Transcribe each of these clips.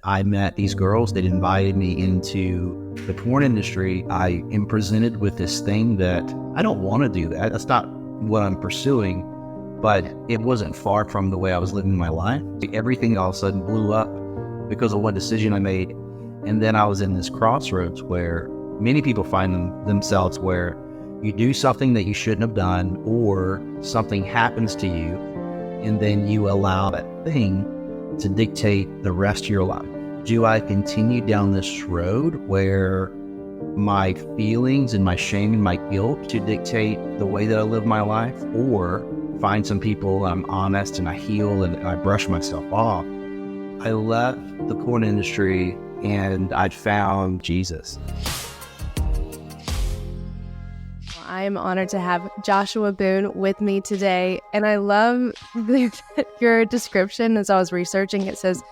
I met these girls that invited me into the porn industry. I am presented with this thing that I don't want to do that. That's not what I'm pursuing, but it wasn't far from the way I was living my life. Everything all of a sudden blew up because of one decision I made. And then I was in this crossroads where many people find themselves where you do something that you shouldn't have done, or something happens to you, and then you allow that thing to dictate the rest of your life. Do I continue down this road where my feelings and my shame and my guilt to dictate the way that I live my life, or find some people I'm honest and I heal and I brush myself off? I left the porn industry and I'd found Jesus. I'm honored to have Joshua Boone with me today. And I love your description as I was researching. It says,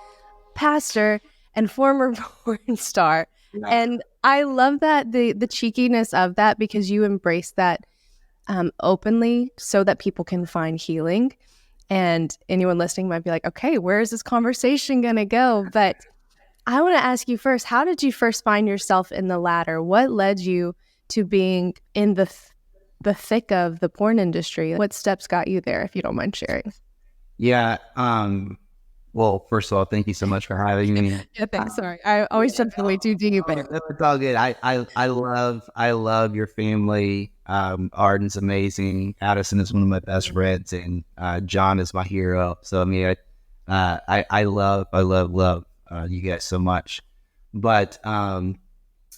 pastor and former porn star. Yeah. And I love that, the cheekiness of that, because you embrace that openly so that people can find healing. And anyone listening might be like, okay, where is this conversation going to go? But I want to ask you first, how did you first find yourself in the ladder? What led you to being in the thick of the porn industry? What steps got you there, if you don't mind sharing? Yeah. Well, first of all, thank you so much for having me. Yeah, thanks. Sorry, I always jump way too deep. It's all good. I love your family. Arden's amazing. Addison is one of my best friends, and John is my hero. So I mean, I love you guys so much. But I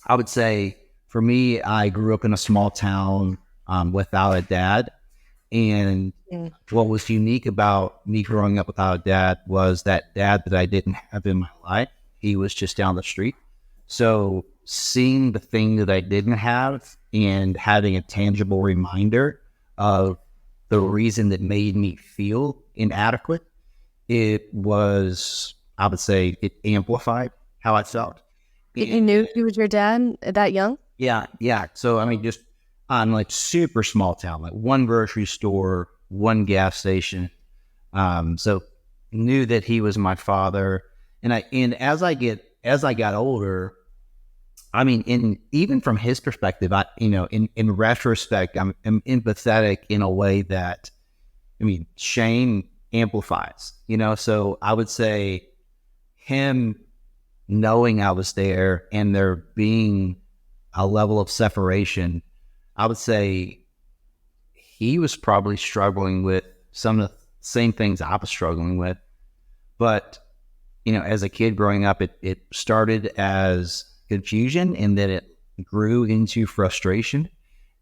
would say for me, I grew up in a small town without a dad. And what was unique about me growing up without a dad was that dad that I didn't have in my life, he was just down the street. So seeing the thing that I didn't have and having a tangible reminder of the reason that made me feel inadequate, it was, I would say, it amplified how I felt. You knew he was your dad that young? Yeah. So, I mean, just on like super small town, like one grocery store, one gas station. So knew that he was my father. And as I got older, I mean, even from his perspective, in retrospect, I'm empathetic in a way that, I mean, shame amplifies, so I would say him knowing I was there and there being a level of separation, I would say he was probably struggling with some of the same things I was struggling with. But, as a kid growing up, it started as confusion, and then it grew into frustration.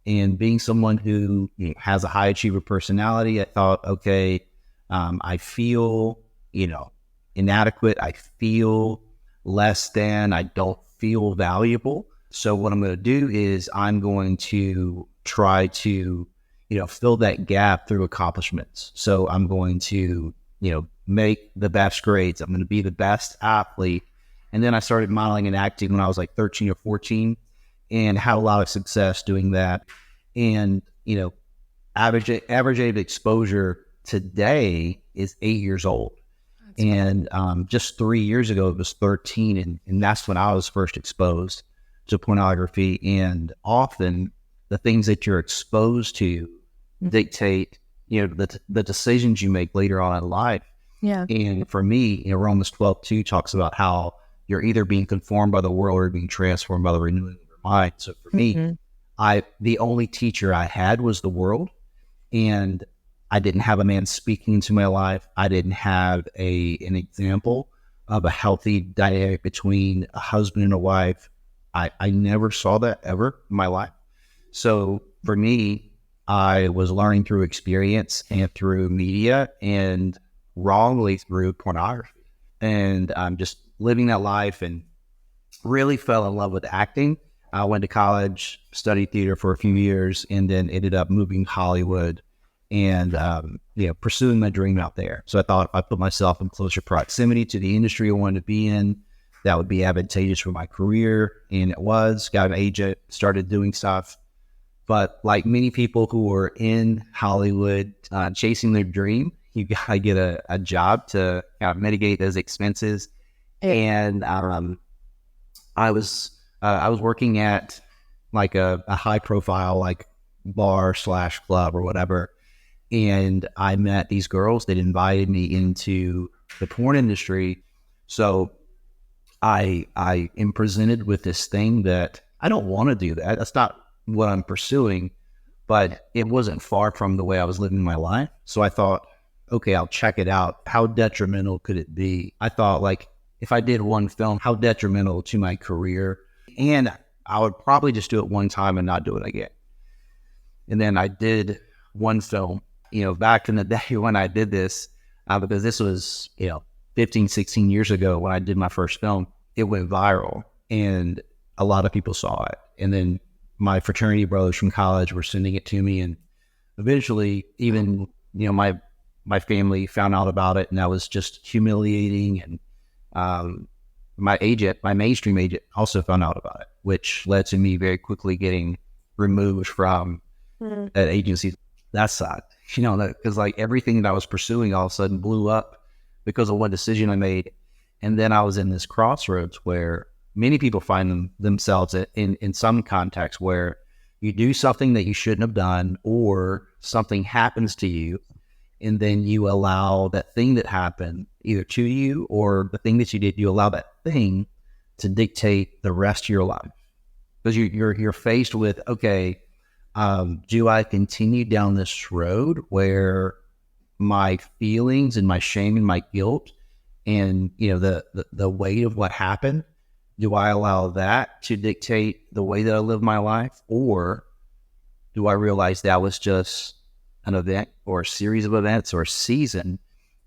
And being someone who has a high achiever personality, I thought, okay, I feel, inadequate. I feel less than, I don't feel valuable. So what I'm going to do is I'm going to try to, fill that gap through accomplishments. So I'm going to, make the best grades. I'm going to be the best athlete. And then I started modeling and acting when I was like 13 or 14 and had a lot of success doing that. And, average age of exposure today is 8 years old. And just 3 years ago, it was 13. And that's when I was first exposed to pornography. And often the things that you're exposed to dictate, the decisions you make later on in life. Yeah. And for me, Romans 12:2 talks about how you're either being conformed by the world or being transformed by the renewing of your mind. So for me, the only teacher I had was the world, and I didn't have a man speaking into my life. I didn't have an example of a healthy dynamic between a husband and a wife. I never saw that ever in my life. So for me, I was learning through experience and through media and wrongly through pornography. And I'm just living that life and really fell in love with acting. I went to college, studied theater for a few years, and then ended up moving to Hollywood and, pursuing my dream out there. So I thought if I put myself in closer proximity to the industry I wanted to be in, that would be advantageous for my career. And it was. Got an agent, started doing stuff. But like many people who are in Hollywood chasing their dream, you got to get a job to kind of mitigate those expenses. And I was working at like a high profile like bar slash club or whatever, and I met these girls that invited me into the porn industry. So I am presented with this thing that I don't want to do that. That's not what I'm pursuing, but it wasn't far from the way I was living my life. So I thought, okay, I'll check it out. How detrimental could it be? I thought, like, if I did one film, how detrimental to my career? And I would probably just do it one time and not do it again. And then I did one film, back in the day when I did this, because this was, 15, 16 years ago when I did my first film. It went viral and a lot of people saw it. And then my fraternity brothers from college were sending it to me. And eventually even, my family found out about it, and that was just humiliating. And my mainstream agent also found out about it, which led to me very quickly getting removed from that agency. That sucked, because like everything that I was pursuing all of a sudden blew up because of one decision I made. And then I was in this crossroads where many people find themselves in some context where you do something that you shouldn't have done, or something happens to you, and then you allow that thing that happened either to you or the thing that you did, you allow that thing to dictate the rest of your life. Because you're faced with, okay, do I continue down this road where my feelings and my shame and my guilt and the weight of what happened, do I allow that to dictate the way that I live my life? Or do I realize that was just an event or a series of events or a season,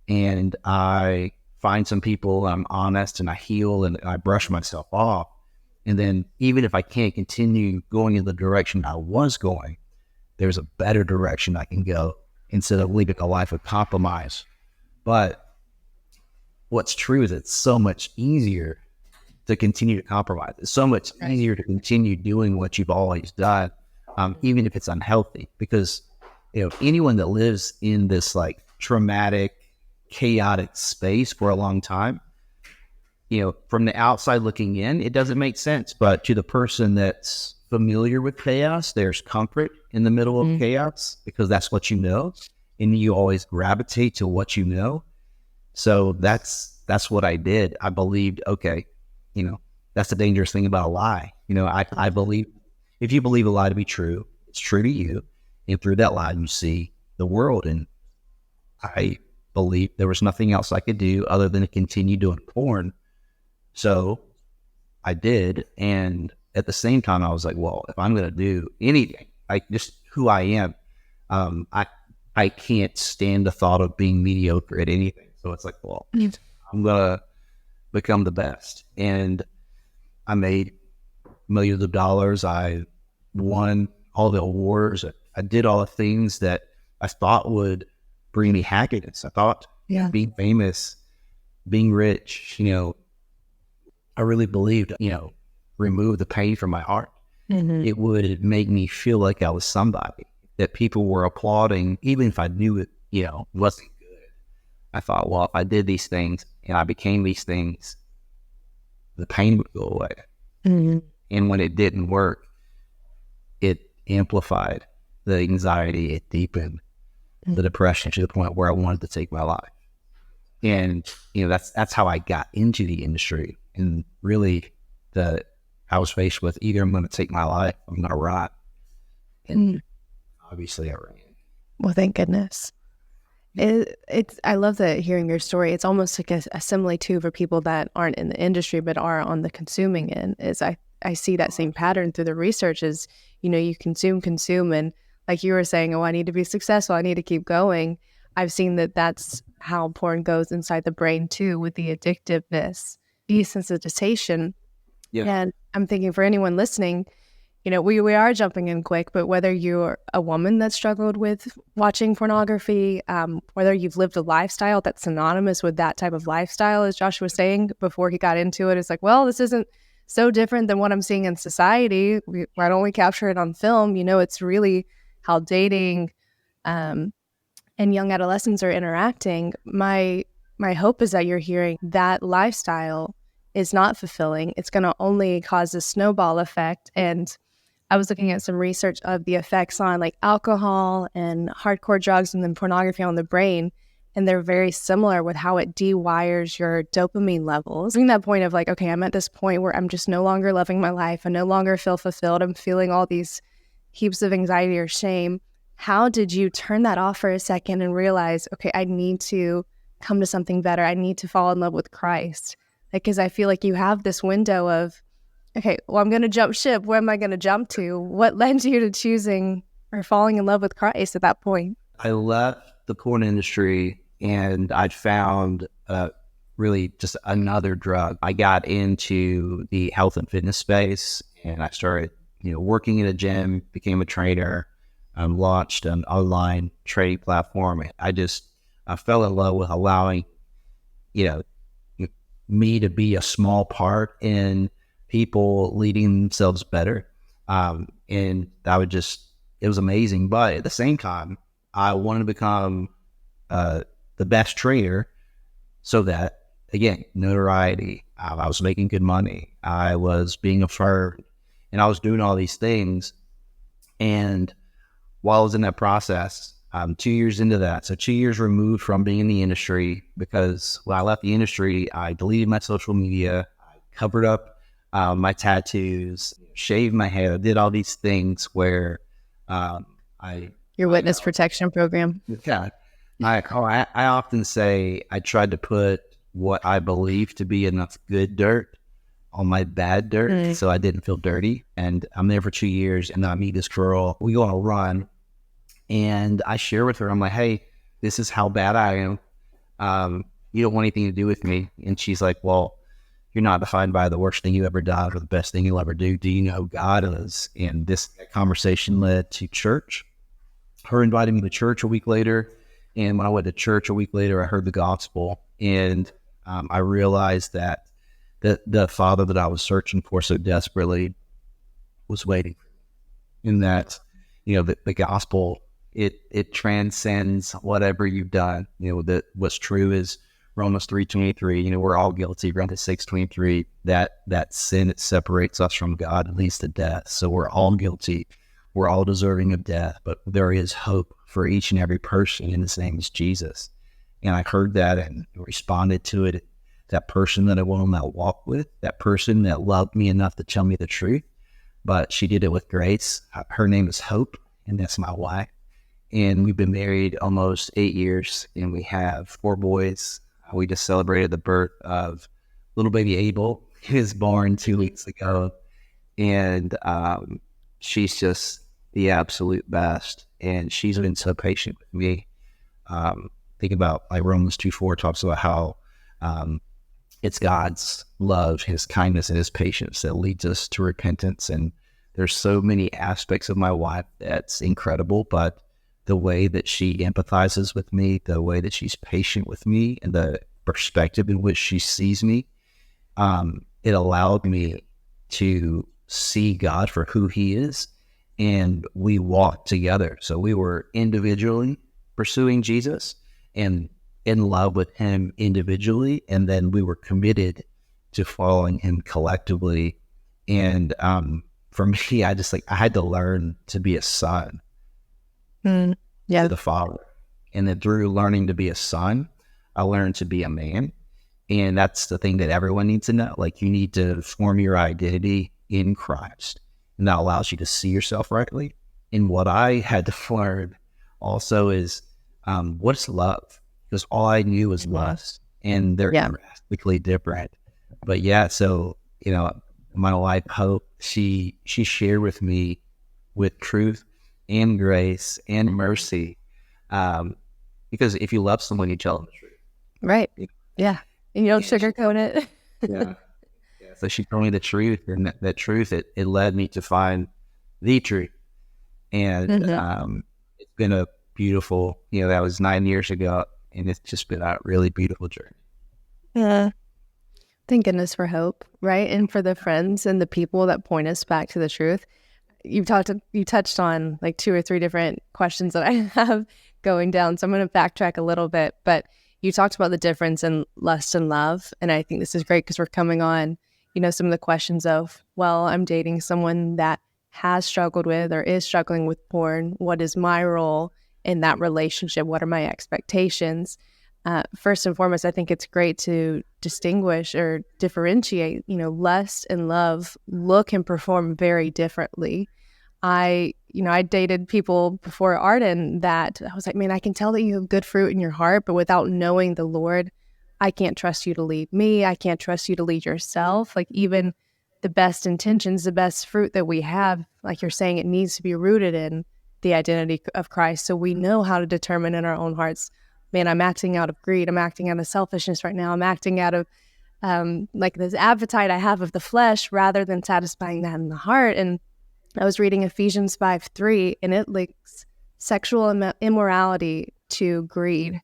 and I find some people, I'm honest, and I heal and I brush myself off? And then even if I can't continue going in the direction I was going, there's a better direction I can go instead of living a life of compromise. But what's true is it's so much easier to continue to compromise. It's so much easier to continue doing what you've always done, even if it's unhealthy. Because anyone that lives in this like traumatic, chaotic space for a long time, from the outside looking in, it doesn't make sense. But to the person that's familiar with chaos, there's comfort in the middle of chaos, because that's what you know, and you always gravitate to what you know. So that's what I did. I believed, okay, that's the dangerous thing about a lie. I believe if you believe a lie to be true, it's true to you. And through that lie, you see the world. And I believed there was nothing else I could do other than to continue doing porn. So I did. And at the same time, I was like, well, if I'm going to do anything, like just who I am, I can't stand the thought of being mediocre at anything. So it's like, well, I'm going to become the best. And I made millions of dollars. I won all the awards. I did all the things that I thought would bring me happiness. I thought being famous, being rich, I really believed, remove the pain from my heart. It would make me feel like I was somebody, that people were applauding, even if I knew it, wasn't good. I thought, well, if I did these things and I became these things, the pain would go away. And when it didn't work, it amplified the anxiety. It deepened the depression to the point where I wanted to take my life. And, that's how I got into the industry. And really, I was faced with either I'm going to take my life, or I'm going to rot. And obviously I ran. Well, thank goodness. I love that hearing your story. It's almost like a simile too for people that aren't in the industry but are on the consuming end. Is I see that same pattern through the research. Is you consume, and like you were saying, oh, I need to be successful, I need to keep going. I've seen that's how porn goes inside the brain too, with the addictiveness, desensitization. And I'm thinking for anyone listening, we are jumping in quick, but whether you're a woman that struggled with watching pornography, whether you've lived a lifestyle that's synonymous with that type of lifestyle, as Joshua was saying before he got into it, it's like, well, this isn't so different than what I'm seeing in society. Why don't we capture it on film? It's really how dating and young adolescents are interacting. My hope is that you're hearing that lifestyle is not fulfilling. It's going to only cause a snowball effect. And I was looking at some research of the effects on like alcohol and hardcore drugs and then pornography on the brain. And they're very similar with how it dewires your dopamine levels. Being that point of like, okay, I'm at this point where I'm just no longer loving my life. I no longer feel fulfilled. I'm feeling all these heaps of anxiety or shame. How did you turn that off for a second and realize, okay, I need to come to something better. I need to fall in love with Christ. Like, because I feel like you have this window of, okay, well, I'm going to jump ship. Where am I going to jump to? What led you to choosing or falling in love with Christ at that point? I left the porn industry and I found really just another drug. I got into the health and fitness space and I started, working in a gym, became a trainer, launched an online trading platform. I fell in love with allowing, me to be a small part in people leading themselves better. And it was amazing. But at the same time, I wanted to become the best trainer so that, again, notoriety, I was making good money, I was being affirmed, and I was doing all these things. And while I was in that process, 2 years into that, so 2 years removed from being in the industry, because when I left the industry, I deleted my social media, I covered up my tattoos, shaved my hair, did all these things where your witness protection program. Yeah. I often say I tried to put what I believe to be enough good dirt on my bad dirt so I didn't feel dirty. And I'm there for 2 years and I meet this girl. We go on a run and I share with her, I'm like, hey, this is how bad I am. You don't want anything to do with me. And she's like, well, you're not defined by the worst thing you ever done or the best thing you'll ever do. Do you know who God is? And this conversation led to church. Her invited me to church a week later. And when I went to church a week later, I heard the gospel. And I realized that the Father that I was searching for so desperately was waiting for me. And that, the gospel, it transcends whatever you've done. What's true is Romans 3:23, we're all guilty. Romans 6:23, that sin that separates us from God leads to death. So we're all guilty. We're all deserving of death, but there is hope for each and every person, and his name is Jesus. And I heard that and responded to it. That person that I went on that walk with, that person that loved me enough to tell me the truth, but she did it with grace. Her name is Hope, and that's my wife. And we've been married almost 8 years, and we have 4 boys. We just celebrated the birth of little baby Abel. He was born 2 weeks ago. And she's just the absolute best. And she's been so patient with me. Think about like Romans 2:4 talks about how it's God's love, his kindness, and his patience that leads us to repentance. And there's so many aspects of my wife that's incredible, but the way that she empathizes with me, the way that she's patient with me, and the perspective in which she sees me, it allowed me to see God for who he is. And we walked together. So we were individually pursuing Jesus and in love with him individually. And then we were committed to following him collectively. And for me, I had to learn to be a son to the Father. And then through learning to be a son, I learned to be a man. And that's the thing that everyone needs to know. Like, you need to form your identity in Christ. And that allows you to see yourself rightly. And what I had to learn also is what's love? Because all I knew was lust. And they're drastically different. But so, my wife, Hope, she shared with me with truth and grace and mercy. Because if you love someone, you tell them the truth. Right. Yeah. And you don't sugarcoat it. Yeah. So she told me the truth, and that truth, it led me to find the truth. And it's been a beautiful, that was 9 years ago, and it's just been a really beautiful journey. Yeah. Thank goodness for hope, right? And for the friends and the people that point us back to the truth. You touched on like 2 or 3 different questions that I have going down. So I'm going to backtrack a little bit, but you talked about the difference in lust and love. And I think this is great because we're coming on, some of the questions of, well, I'm dating someone that has struggled with or is struggling with porn. What is my role in that relationship? What are my expectations? First and foremost, I think it's great to distinguish or differentiate, lust and love look and perform very differently. I dated people before Arden that I was like, man, I can tell that you have good fruit in your heart, but without knowing the Lord, I can't trust you to lead me. I can't trust you to lead yourself. Like even the best intentions, the best fruit that we have, like you're saying, it needs to be rooted in the identity of Christ. So we know how to determine in our own hearts, man, I'm acting out of greed. I'm acting out of selfishness right now. I'm acting out of like this appetite I have of the flesh rather than satisfying that in the heart. And I was reading Ephesians 5:3, and it links sexual immorality to greed.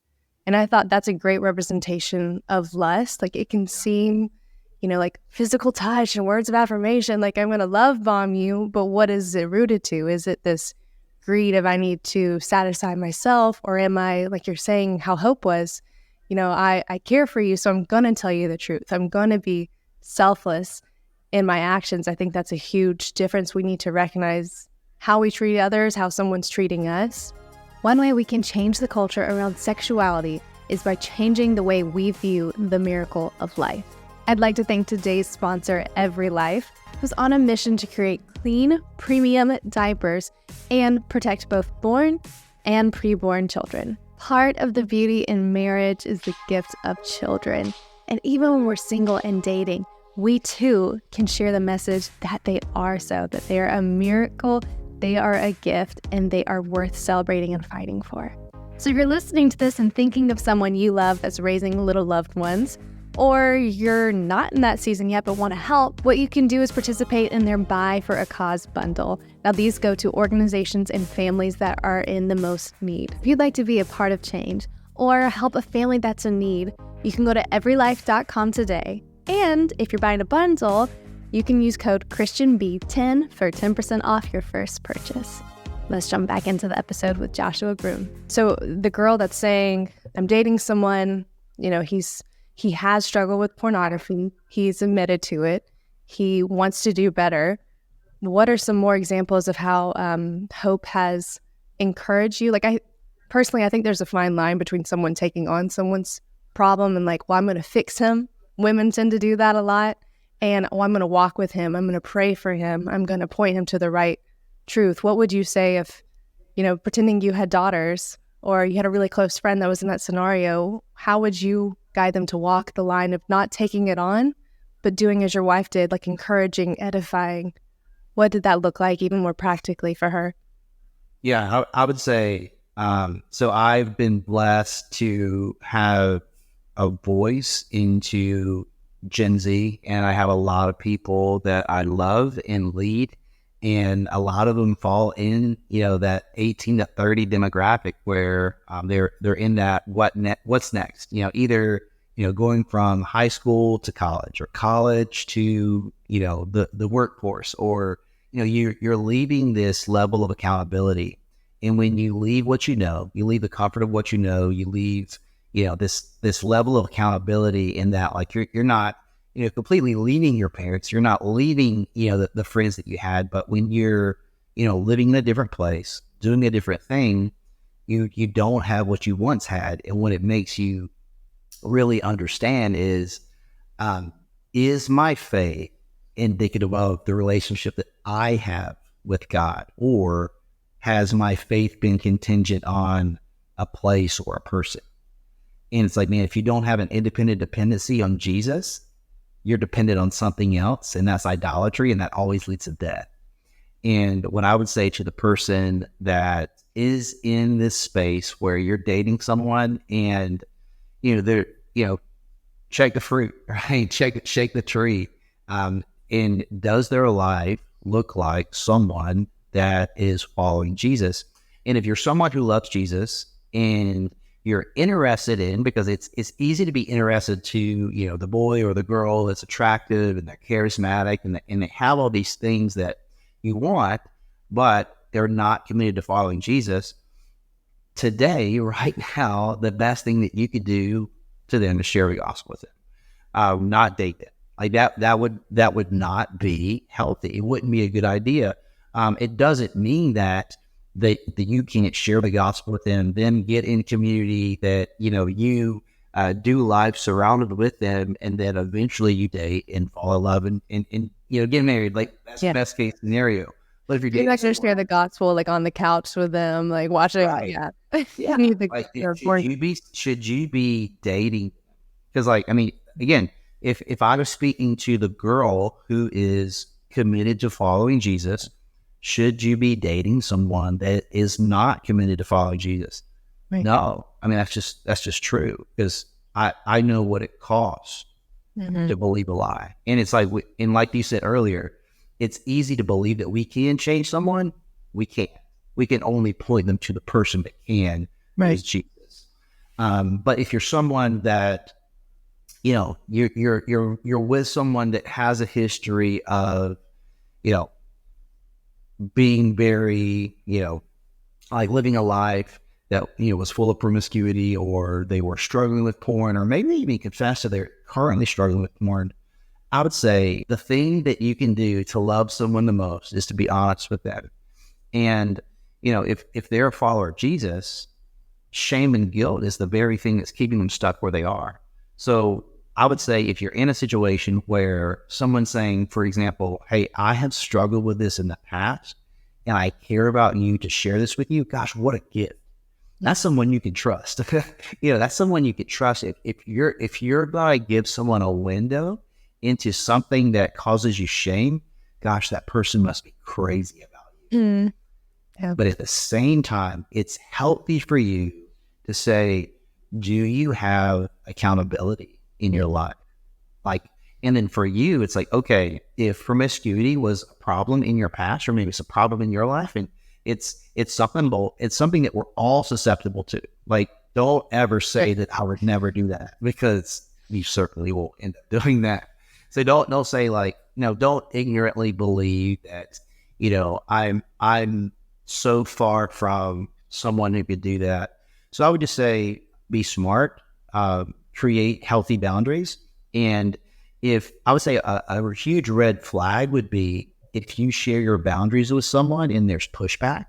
And I thought that's a great representation of lust. Like it can seem, like physical touch and words of affirmation, like I'm going to love bomb you, but what is it rooted to? Is it this greed of I need to satisfy myself, or am I, like you're saying, how Hope was, I care for you, so I'm going to tell you the truth. I'm going to be selfless in my actions. I think that's a huge difference. We need to recognize how we treat others, how someone's treating us. One way we can change the culture around sexuality is by changing the way we view the miracle of life. I'd like to thank today's sponsor, Every Life, who's on a mission to create clean, premium diapers and protect both born and preborn children. Part of the beauty in marriage is the gift of children. And even when we're single and dating, we too can share the message that they are so, that they are a miracle, they are a gift, and they are worth celebrating and fighting for. So if you're listening to this and thinking of someone you love that's raising little loved ones, or you're not in that season yet but want to help, what you can do is participate in their Buy for a Cause bundle. Now these go to organizations and families that are in the most need. If you'd like to be a part of change or help a family that's in need, you can go to everylife.com today. And if you're buying a bundle, you can use code ChristianB10 for 10% off your first purchase. Let's jump back into the episode with Joshua Broome. So the girl that's saying, I'm dating someone, he has struggled with pornography. He's admitted to it. He wants to do better. What are some more examples of how Hope has encouraged you? Like I think there's a fine line between someone taking on someone's problem and like, well, I'm going to fix him. Women tend to do that a lot. And I'm going to walk with him. I'm going to pray for him. I'm going to point him to the right truth. What would you say if, pretending you had daughters or you had a really close friend that was in that scenario, how would you guide them to walk the line of not taking it on, but doing as your wife did, like encouraging, edifying? What did that look like even more practically for her? Yeah, I would say, so I've been blessed to have a voice into Gen Z, and I have a lot of people that I love and lead, and a lot of them fall in, that 18 to 30 demographic where they're in that what's next, either going from high school to college or college to the workforce, or you're leaving this level of accountability. And when you leave what you leave the comfort of what you leave this level of accountability in that, like, you're not completely leaving your parents, you're not leaving the friends that you had, but when you're living in a different place, doing a different thing, you don't have what you once had. And what it makes you really understand is my faith indicative of the relationship that I have with God, or has my faith been contingent on a place or a person? And it's like, man, if you don't have an independent dependency on Jesus, you're dependent on something else, and that's idolatry, and that always leads to death. And what I would say to the person that is in this space where you're dating someone and, they're, check the fruit, right? Shake the tree. And does their life look like someone that is following Jesus? And if you're someone who loves Jesus and you're interested in, because it's easy to be interested to, the boy or the girl that's attractive and they're charismatic and they have all these things that you want, but they're not committed to following Jesus. today, right now, the best thing that you could do to them is share the gospel with them, not date them. Like that would not be healthy. It wouldn't be a good idea. It doesn't mean that you can't share the gospel with them, then get in community that, you do life surrounded with them, and then eventually you date and fall in love and get married. Like that's the best case scenario. But if you're not going to share the gospel like on the couch with them, like watching, yeah. Like, should you be dating? Because again, if I was speaking to the girl who is committed to following Jesus, should you be dating someone that is not committed to following Jesus? Right. No, that's just true, because I know what it costs to believe a lie, and it's like, and like you said earlier, it's easy to believe that we can change someone. We can't. We can only point them to the person that can, is Jesus. But if you're someone that, you're with someone that has a history of, being very, like living a life that, was full of promiscuity, or they were struggling with porn, or maybe even confess that they're currently struggling with porn, I would say the thing that you can do to love someone the most is to be honest with them. And, if they're a follower of Jesus, shame and guilt is the very thing that's keeping them stuck where they are. So I would say, if you're in a situation where someone's saying, for example, hey, I have struggled with this in the past, and I care about you to share this with you, gosh, what a gift. That's someone you can trust. That's someone you can trust. If you're going to give someone a window into something that causes you shame, gosh, that person must be crazy about you. But at the same time, it's healthy for you to say, do you have accountability in your life? And then for you, it's like, okay, if promiscuity was a problem in your past, or maybe it's a problem in your life, and it's something that we're all susceptible to. Like, don't ever say that I would never do that, because you certainly will end up doing that. So don't say don't ignorantly believe that, I'm so far from someone who could do that. So I would just say, be smart, create healthy boundaries. And if I would say a huge red flag would be if you share your boundaries with someone and there's pushback.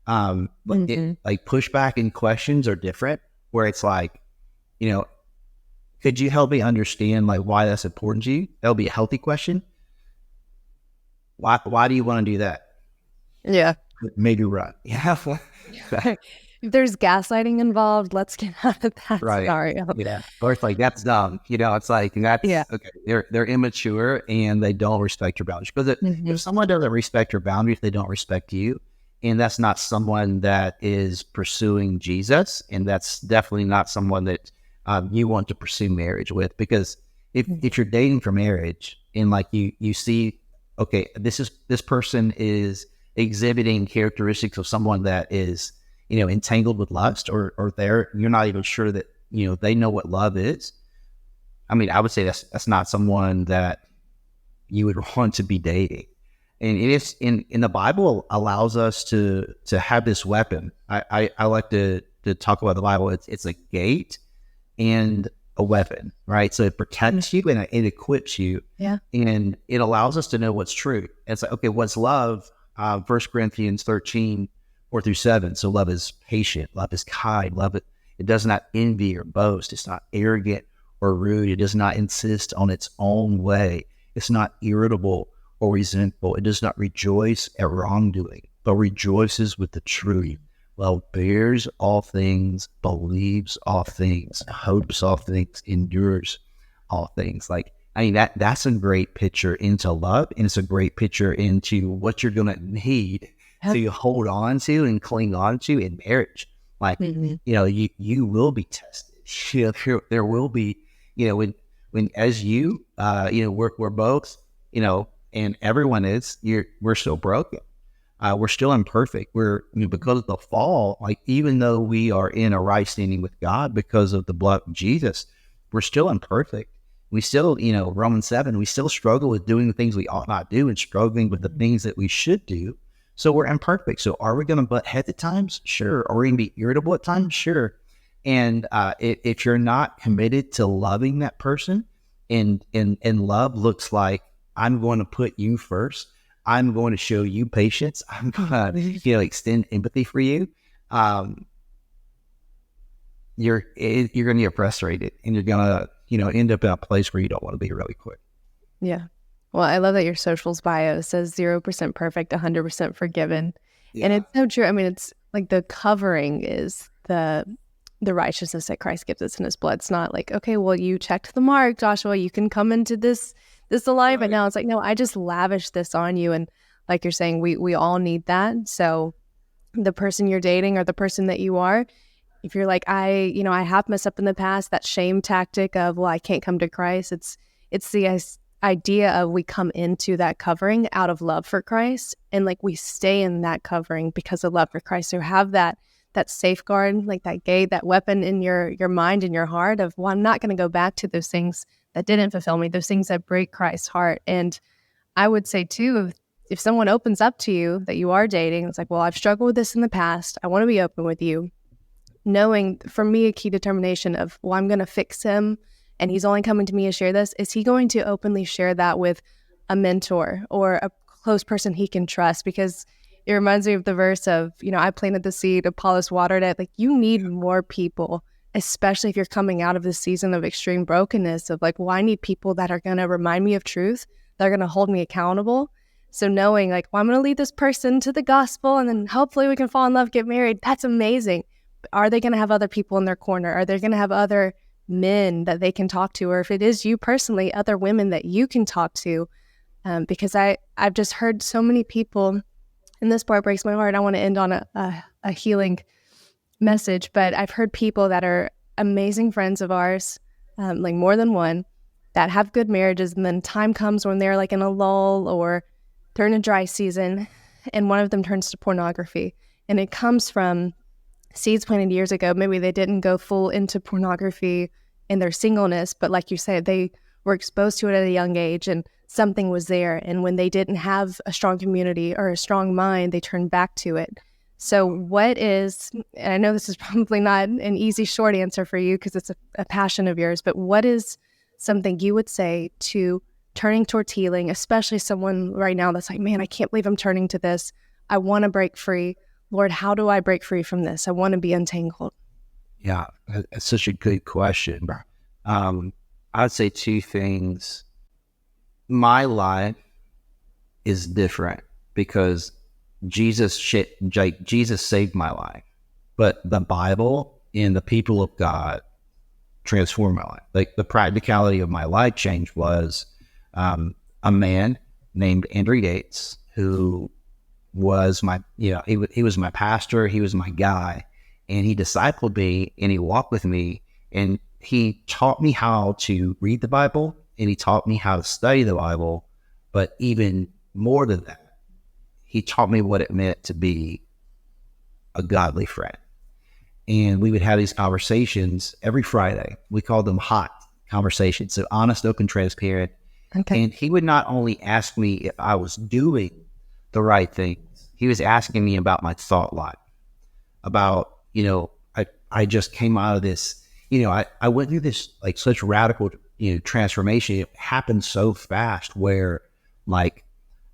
Like pushback and questions are different, where it's like, could you help me understand why that's important to you? That'll be a healthy question. Why do you want to do that? Yeah. Maybe run. Yeah. If there's gaslighting involved, let's get out of that scenario. Yeah. Or it's like, that's dumb. It's like, okay. They're immature and they don't respect your boundaries. Because if someone doesn't respect your boundaries, they don't respect you. And that's not someone that is pursuing Jesus. And that's definitely not someone that you want to pursue marriage with. Because if you're dating for marriage, and you see, okay, this person is exhibiting characteristics of someone that is, entangled with lust, or you're not even sure that, they know what love is. I would say that's not someone that you would want to be dating. And it is in the Bible allows us to have this weapon. I like to talk about the Bible. It's a gate and a weapon, right? So it protects you and it equips you. Yeah. And it allows us to know what's true. It's like, okay, what's love? 1 Corinthians 13, 4-7. So love is patient, love is kind, it does not envy or boast, it's not arrogant or rude, it does not insist on its own way, it's not irritable or resentful, it does not rejoice at wrongdoing, but rejoices with the truth. Love bears all things, believes all things, hopes all things, endures all things. That's a great picture into love, and it's a great picture into what you're going to need to hold on to and cling on to in marriage. You will be tested. There will be, when as you, we're both, and everyone is, we're still broken. We're still imperfect. Because of the fall, even though we are in a right standing with God because of the blood of Jesus, we're still imperfect. We still, Romans 7, we still struggle with doing the things we ought not do and struggling with the things that we should do. So we're imperfect. So are we going to butt heads at times? Sure. Are we going to be irritable at times? Sure. And if you're not committed to loving that person, and love looks like, I'm going to put you first. I'm going to show you patience. I'm going to, extend empathy for you. You're going to get frustrated, and you're going to, end up in a place where you don't want to be really quick. Yeah. Well, I love that your socials bio says 0% perfect, 100% forgiven. Yeah. And it's so true. I mean, it's like the covering is the righteousness that Christ gives us in his blood. It's not like, okay, well, you checked the mark, Joshua, you can come into this alive. Right. But now it's like, no, I just lavish this on you. And like you're saying, we all need that. So the person you're dating or the person that you are, if you're like, I have messed up in the past, that shame tactic of, well, I can't come to Christ. It's the idea of we come into that covering out of love for Christ, and like we stay in that covering because of love for Christ. So have that safeguard, like that gate, that weapon in your mind and your heart of, well, I'm not going to go back to those things that didn't fulfill me, those things that break Christ's heart. And I would say too, if someone opens up to you that you are dating, it's like, well, I've struggled with this in the past, I want to be open with you. Knowing, for me, a key determination of, well, I'm going to fix him, and he's only coming to me to share this. Is he going to openly share that with a mentor or a close person he can trust? Because it reminds me of the verse of, I planted the seed, Apollos watered it. Like, you need more people, especially if you're coming out of this season of extreme brokenness of like, well, I need people that are going to remind me of truth, that are going to hold me accountable. So knowing like, well, I'm going to lead this person to the gospel, and then hopefully we can fall in love, get married. That's amazing. Are they going to have other people in their corner? Are they going to have other men that they can talk to? Or if it is you personally, other women that you can talk to? Because I've just heard so many people, and this part breaks my heart. I want to end on a healing message, but I've heard people that are amazing friends of ours, like more than one, that have good marriages, and then time comes when they're like in a lull or they're in a dry season, and one of them turns to pornography. And it comes from seeds planted years ago. Maybe they didn't go full into pornography in their singleness, but like you said, they were exposed to it at a young age, and something was there. And when they didn't have a strong community or a strong mind, they turned back to it. So what is, and I know this is probably not an easy short answer for you because it's a passion of yours, but what is something you would say to turning towards healing, especially someone right now that's like, man, I can't believe I'm turning to this. I want to break free. Lord, how do I break free from this? I want to be untangled. Yeah, that's such a good question. I'd say two things. My life is different because Jesus saved my life, but the Bible and the people of God transformed my life. Like, the practicality of my life change was a man named Andrew Yates, who was my, he was my pastor, he was my guy, and he discipled me, and he walked with me, and he taught me how to read the Bible, and he taught me how to study the Bible, but even more than that, he taught me what it meant to be a godly friend. And we would have these conversations every Friday. We called them hot conversations, so honest, open, transparent. Okay. And he would not only ask me if I was doing the right things, he was asking me about my thought life, about, I just came out of this, I went through this like such radical, transformation. It happened so fast where like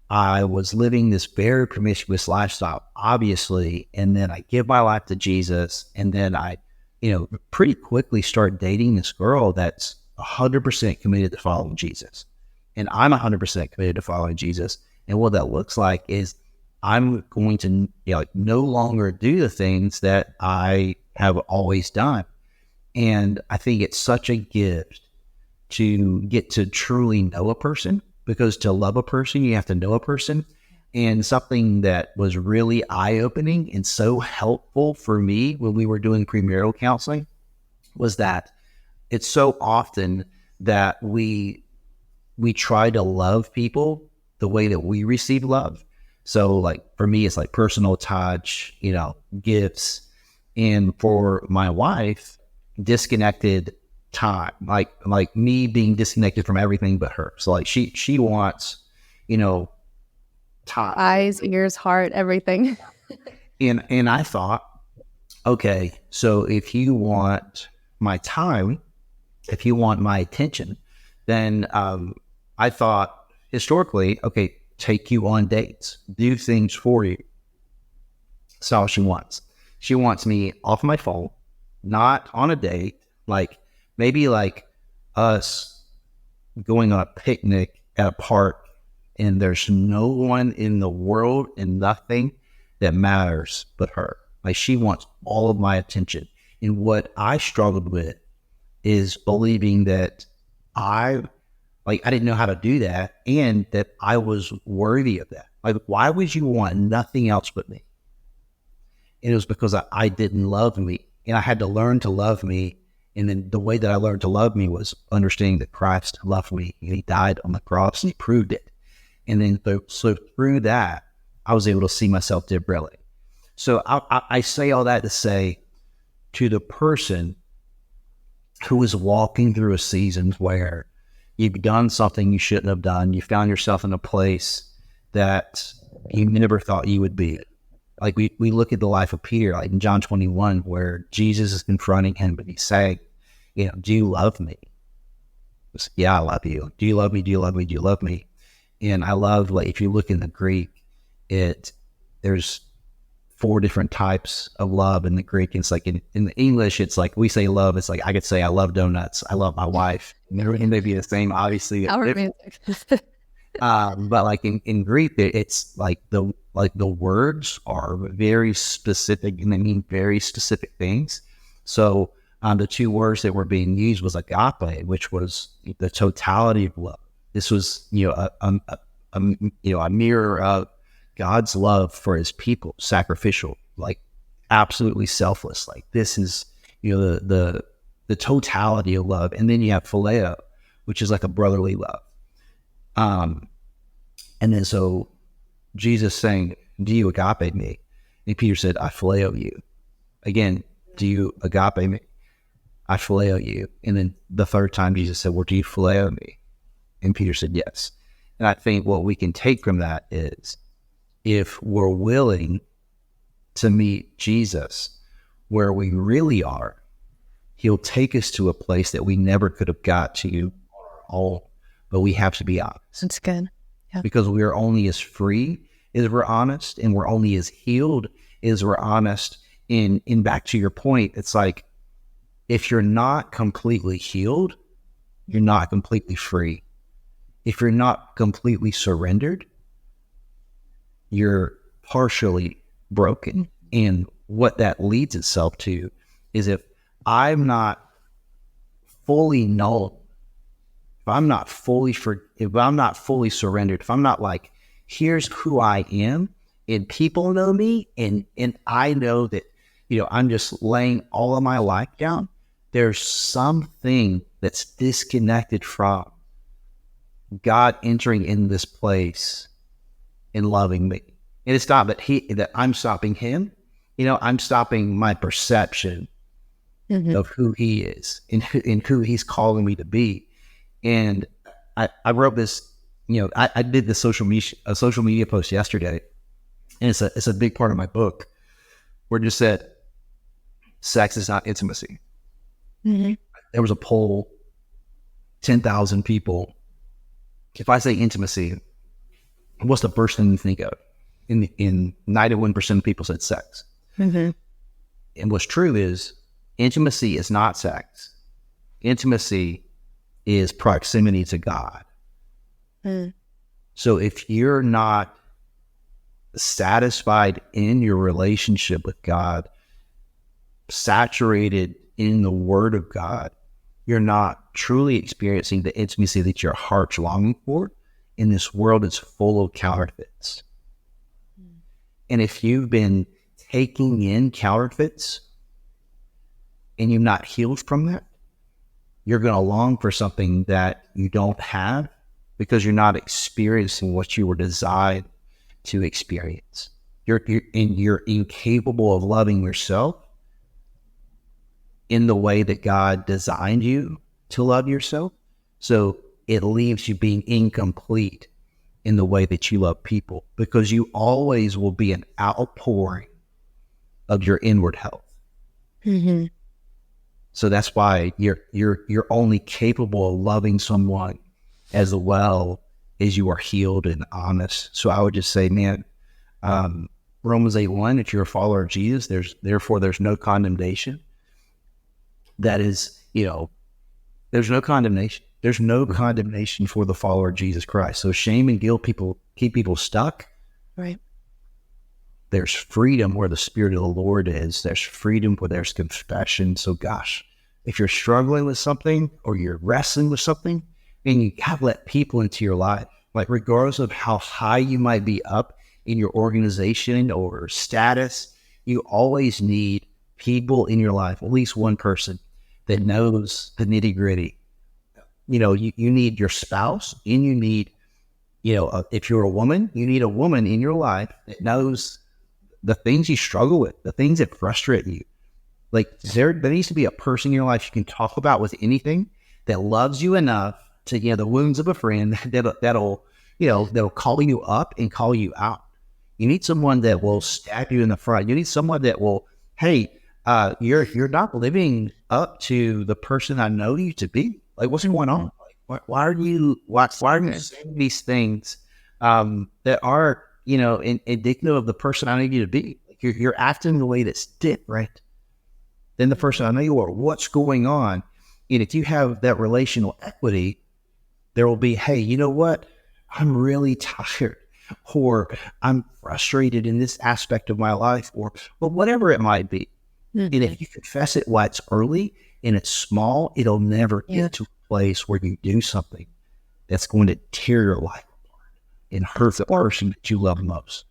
I was living this very promiscuous lifestyle, obviously, and then I give my life to Jesus, and then I, pretty quickly start dating this girl that's 100% committed to following Jesus. And I'm 100% committed to following Jesus. And what that looks like is I'm going to no longer do the things that I have always done. And I think it's such a gift to get to truly know a person, because to love a person, you have to know a person. And something that was really eye-opening and so helpful for me when we were doing premarital counseling was that it's so often that we try to love people the way that we receive love. So like for me, it's like personal touch, gifts. And for my wife, disconnected time, like me being disconnected from everything but her. So like she wants, time. Eyes, ears, heart, everything. And I thought, okay, so if you want my time, if you want my attention, then I thought historically, okay, take you on dates, do things for you. That's all she wants. She wants me off my phone, not on a date, like maybe like us going on a picnic at a park and there's no one in the world and nothing that matters but her. Like she wants all of my attention. And what I struggled with is believing that I didn't know how to do that and that I was worthy of that. Like, why would you want nothing else but me? And it was because I didn't love me and I had to learn to love me. And then the way that I learned to love me was understanding that Christ loved me and he died on the cross and he proved it. And then so through that, I was able to see myself differently. So I say all that to say to the person who is walking through a season where you've done something you shouldn't have done, you found yourself in a place that you never thought you would be. Like we look at the life of Peter, like in John 21, where Jesus is confronting him, but he's saying, do you love me? Said, yeah, I love you. Do you love me? Do you love me? Do you love me? And I love, like, if you look in the Greek, there's 4 different types of love in the Greek. It's like in the English, it's like we say love. It's like I could say I love donuts. I love my wife. And they'd be the same, obviously. How romantic. But like in Greek, it's like the words are very specific and they mean very specific things. So the 2 words that were being used was agape, which was the totality of love. This was a mirror of God's love for his people, sacrificial, like absolutely selfless. Like this is the totality of love. And then you have phileo, which is like a brotherly love. And then so Jesus saying, do you agape me? And Peter said, I phileo you. Again, do you agape me? I phileo you. And then the 3rd time Jesus said, well, do you phileo me? And Peter said, yes. And I think what we can take from that is if we're willing to meet Jesus where we really are, he'll take us to a place that we never could have got to all, but we have to be honest. That's good. Yeah. Because we are only as free as we're honest, and we're only as healed as we're honest. And back to your point, it's like, if you're not completely healed, you're not completely free. If you're not completely surrendered, you're partially broken. And what that leads itself to is if I'm not fully null, if I'm not fully surrendered, if I'm not like, here's who I am, and people know me, and I know that, I'm just laying all of my life down, there's something that's disconnected from God entering in this place and loving me. And it's not that I'm stopping him, I'm stopping my perception of who he is and who he's calling me to be. And I wrote this, I did this social media post yesterday, and it's a big part of my book, where it just said, sex is not intimacy. Mm-hmm. There was a poll, 10,000 people. If I say intimacy, what's the first thing you think of? In 91% of people said sex. Mm-hmm. And what's true is intimacy is not sex. Intimacy is proximity to God. Mm. So if you're not satisfied in your relationship with God, saturated in the Word of God, you're not truly experiencing the intimacy that your heart's longing for. In this world, it's full of counterfeits. Mm. And if you've been taking in counterfeits and you're not healed from that, you're going to long for something that you don't have because you're not experiencing what you were designed to experience. You're incapable of loving yourself in the way that God designed you to love yourself. So it leaves you being incomplete in the way that you love people, because you always will be an outpouring of your inward health. Mm-hmm. So that's why you're only capable of loving someone as well as you are healed and honest. So I would just say, man, Romans 8:1, if you're a follower of Jesus, there's no condemnation. That is, there's no condemnation. There's no condemnation for the follower of Jesus Christ. So shame and guilt keep people stuck. Right. There's freedom where the Spirit of the Lord is. There's freedom where there's confession. So gosh, if you're struggling with something or you're wrestling with something, then you got to let people into your life. Like regardless of how high you might be up in your organization or status, you always need people in your life, at least one person that knows the nitty gritty. You need your spouse, and you need, if you're a woman, you need a woman in your life that knows the things you struggle with, the things that frustrate you. Like there needs to be a person in your life you can talk about with anything, that loves you enough to, the wounds of a friend that'll call you up and call you out. You need someone that will stab you in the front. You need someone that will, hey, you're not living up to the person I know you to be. Like, what's going on? Like, why are you saying these things that are, indicative of the person I need you to be? Like you're acting in a way that's different than the person I know you are. What's going on? And if you have that relational equity, there will be, hey, you know what? I'm really tired, or I'm frustrated in this aspect of my life, or whatever it might be. Mm-hmm. And if you confess it while it's early and it's small, it'll never get to a place where you do something that's going to tear your life apart and hurt the person that you love most.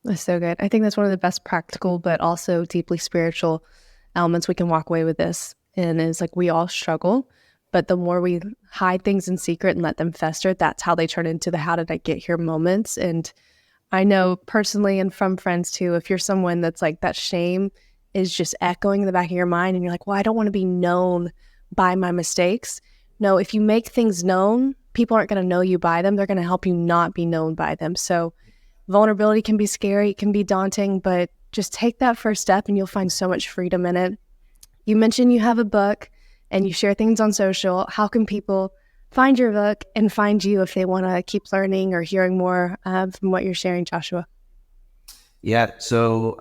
That's so good. I think that's one of the best practical, but also deeply spiritual elements we can walk away with this. And is like, we all struggle, but the more we hide things in secret and let them fester, that's how they turn into the how did I get here moments. And I know personally, and from friends too, if you're someone that's like that shame is just echoing in the back of your mind and you're like, well, I don't want to be known by my mistakes. No, if you make things known, people aren't going to know you by them. They're going to help you not be known by them. So vulnerability can be scary, it can be daunting, but just take that first step and you'll find so much freedom in it. You mentioned you have a book and you share things on social. How can people find your book and find you if they want to keep learning or hearing more from what you're sharing, Joshua? Yeah. So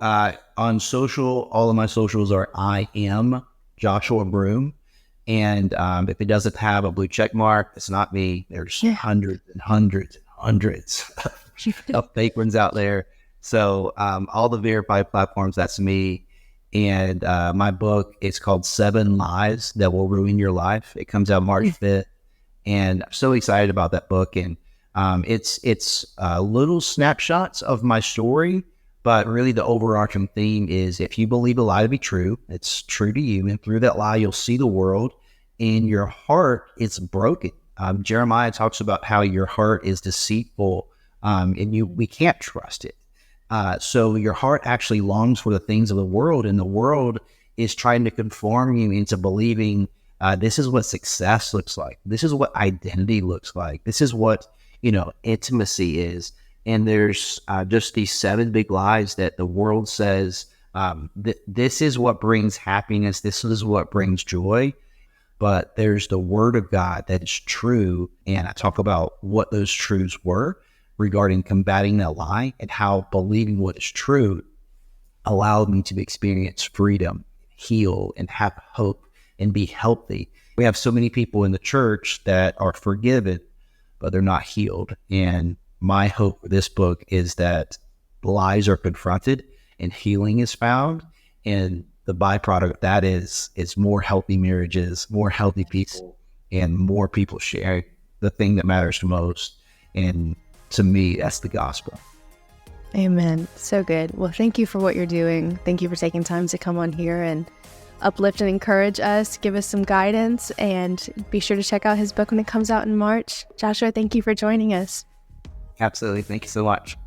on social, all of my socials are I am Joshua Broome. And if it doesn't have a blue check mark, it's not me. There's hundreds and hundreds and hundreds of fake ones out there. So all the verified platforms, that's me. And my book is called 7 Lies That Will Ruin Your Life. It comes out March 5th. And I'm so excited about that book. And it's little snapshots of my story. But really the overarching theme is if you believe a lie to be true, it's true to you. And through that lie, you'll see the world. In your heart, it's broken. Jeremiah talks about how your heart is deceitful and we can't trust it. So your heart actually longs for the things of the world, and the world is trying to conform you into believing this is what success looks like. This is what identity looks like. This is what, intimacy is. And there's just these 7 big lies that the world says, this is what brings happiness. This is what brings joy. But there's the word of God that is true. And I talk about what those truths were regarding combating that lie and how believing what is true allowed me to experience freedom, heal, and have hope and be healthy. We have so many people in the church that are forgiven, but they're not healed. And my hope for this book is that lies are confronted and healing is found. And the byproduct of that is more healthy marriages, more healthy people, and more people sharing the thing that matters most. And to me, that's the gospel. Amen. So good. Well, thank you for what you're doing. Thank you for taking time to come on here and uplift and encourage us, give us some guidance, and be sure to check out his book when it comes out in March. Joshua, thank you for joining us. Absolutely. Thank you so much.